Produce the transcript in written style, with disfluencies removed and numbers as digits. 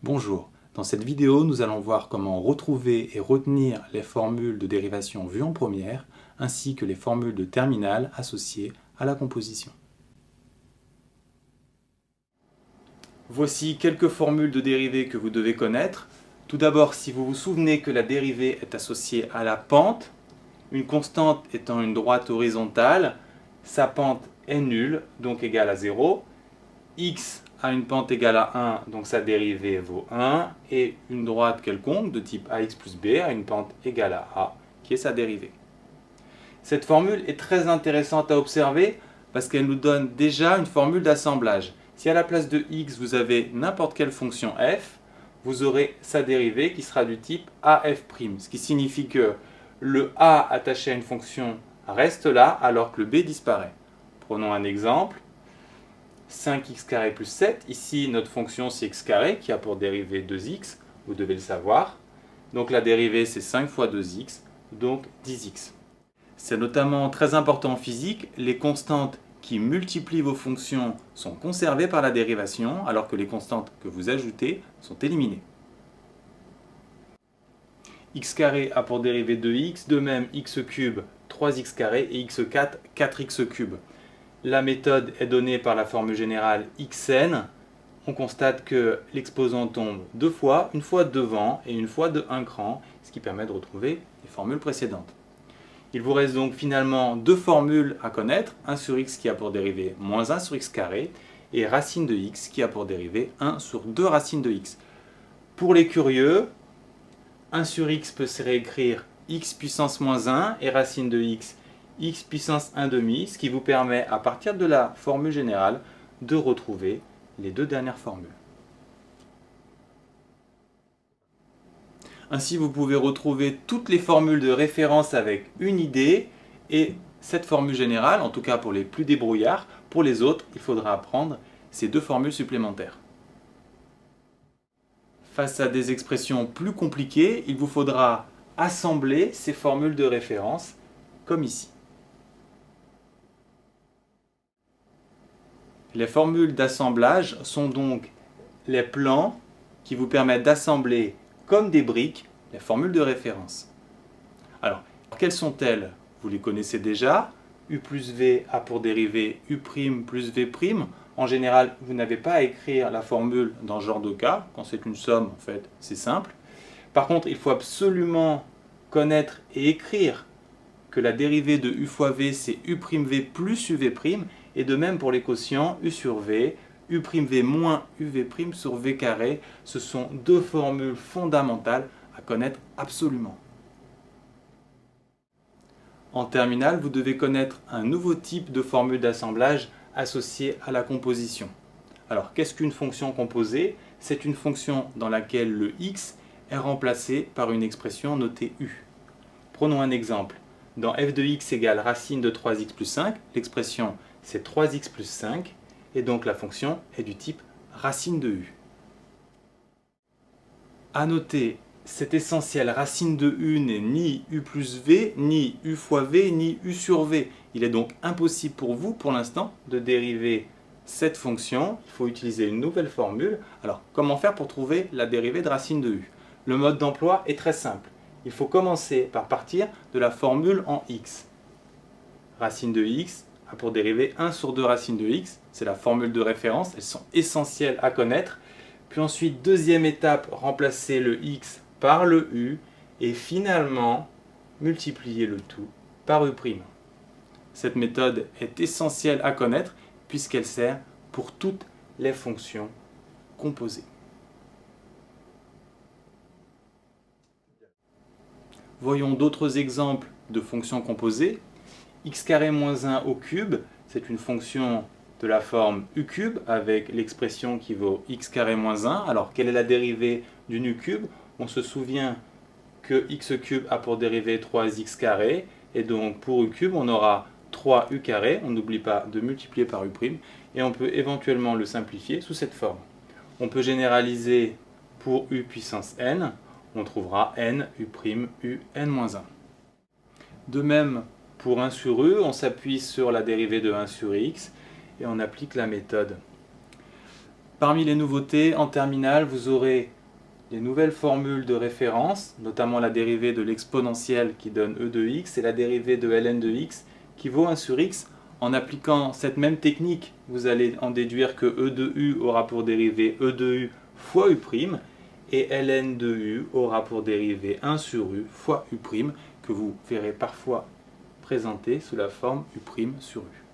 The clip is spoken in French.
Bonjour, dans cette vidéo nous allons voir comment retrouver et retenir les formules de dérivation vues en première ainsi que les formules de terminale associées à la composition. Voici quelques formules de dérivée que vous devez connaître. Tout d'abord, si vous vous souvenez que la dérivée est associée à la pente, une constante étant une droite horizontale, sa pente est nulle, donc égale à 0. X a une pente égale à 1, donc sa dérivée vaut 1, et une droite quelconque de type ax plus b a une pente égale à a, qui est sa dérivée. Cette formule est très intéressante à observer parce qu'elle nous donne déjà une formule d'assemblage. Si à la place de x vous avez n'importe quelle fonction f, vous aurez sa dérivée qui sera du type af', ce qui signifie que le a attaché à une fonction reste là alors que le b disparaît. Prenons un exemple. 5x carré plus 7, ici notre fonction c'est x carré qui a pour dérivée 2x, vous devez le savoir. Donc la dérivée c'est 5 fois 2x, donc 10x. C'est notamment très important en physique, les constantes qui multiplient vos fonctions sont conservées par la dérivation, alors que les constantes que vous ajoutez sont éliminées. X carré a pour dérivée 2x, de même x cube 3x carré et x4 4x cube. La méthode est donnée par la formule générale xn. On constate que l'exposant tombe deux fois, une fois devant et une fois de un cran, ce qui permet de retrouver les formules précédentes. Il vous reste donc finalement deux formules à connaître, 1 sur x qui a pour dérivée moins 1 sur x carré et racine de x qui a pour dérivée 1 sur 2 racines de x. Pour les curieux, 1 sur x peut se réécrire x puissance moins 1 et racine de x puissance 1 demi, ce qui vous permet, à partir de la formule générale, de retrouver les deux dernières formules. Ainsi, vous pouvez retrouver toutes les formules de référence avec une idée et cette formule générale, en tout cas pour les plus débrouillards. Pour les autres, il faudra apprendre ces deux formules supplémentaires. Face à des expressions plus compliquées, il vous faudra assembler ces formules de référence, comme ici. Les formules d'assemblage sont donc les plans qui vous permettent d'assembler comme des briques les formules de référence. Alors, quelles sont-elles? Vous les connaissez déjà. U plus V a pour dérivée U' plus V'. En général, vous n'avez pas à écrire la formule dans ce genre de cas. Quand c'est une somme, en fait, c'est simple. Par contre, il faut absolument connaître et écrire que la dérivée de U fois V, c'est U'V plus UV', et de même pour les quotients, U sur V, U'V moins UV' sur V carré. Ce sont deux formules fondamentales à connaître absolument. En terminale, vous devez connaître un nouveau type de formule d'assemblage associée à la composition. Alors, qu'est-ce qu'une fonction composée? C'est une fonction dans laquelle le x est remplacé par une expression notée u. Prenons un exemple. Dans f de x égale racine de 3x plus 5, l'expression c'est 3x plus 5, et donc la fonction est du type racine de u. À noter, cet essentiel racine de u n'est ni u plus v, ni u fois v, ni u sur v. Il est donc impossible pour vous, pour l'instant, de dériver cette fonction. Il faut utiliser une nouvelle formule. Alors, comment faire pour trouver la dérivée de racine de u? Le mode d'emploi est très simple. Il faut commencer par partir de la formule en x. Racine de x a pour dérivée 1 sur 2 racines de x. C'est la formule de référence. Elles sont essentielles à connaître. Puis ensuite, deuxième étape, remplacer le x par le u. Et finalement, multiplier le tout par u'. Cette méthode est essentielle à connaître puisqu'elle sert pour toutes les fonctions composées. Voyons d'autres exemples de fonctions composées. X carré moins 1 au cube, c'est une fonction de la forme u cube avec l'expression qui vaut x carré moins 1. Alors, quelle est la dérivée d'une u cube? On se souvient que x cube a pour dérivée 3x carré, et donc pour u cube, on aura 3u carré. On n'oublie pas de multiplier par u', et on peut éventuellement le simplifier sous cette forme. On peut généraliser pour u puissance n. On trouvera n, u', u, n-1. De même, pour 1 sur u, on s'appuie sur la dérivée de 1 sur x et on applique la méthode. Parmi les nouveautés, en terminale, vous aurez les nouvelles formules de référence, notamment la dérivée de l'exponentielle qui donne e de x et la dérivée de ln de x qui vaut 1 sur x. En appliquant cette même technique, vous allez en déduire que e de u aura pour dérivée e de u fois u' et ln de u aura pour dérivée 1 sur u fois u', que vous verrez parfois présenté sous la forme u' sur u.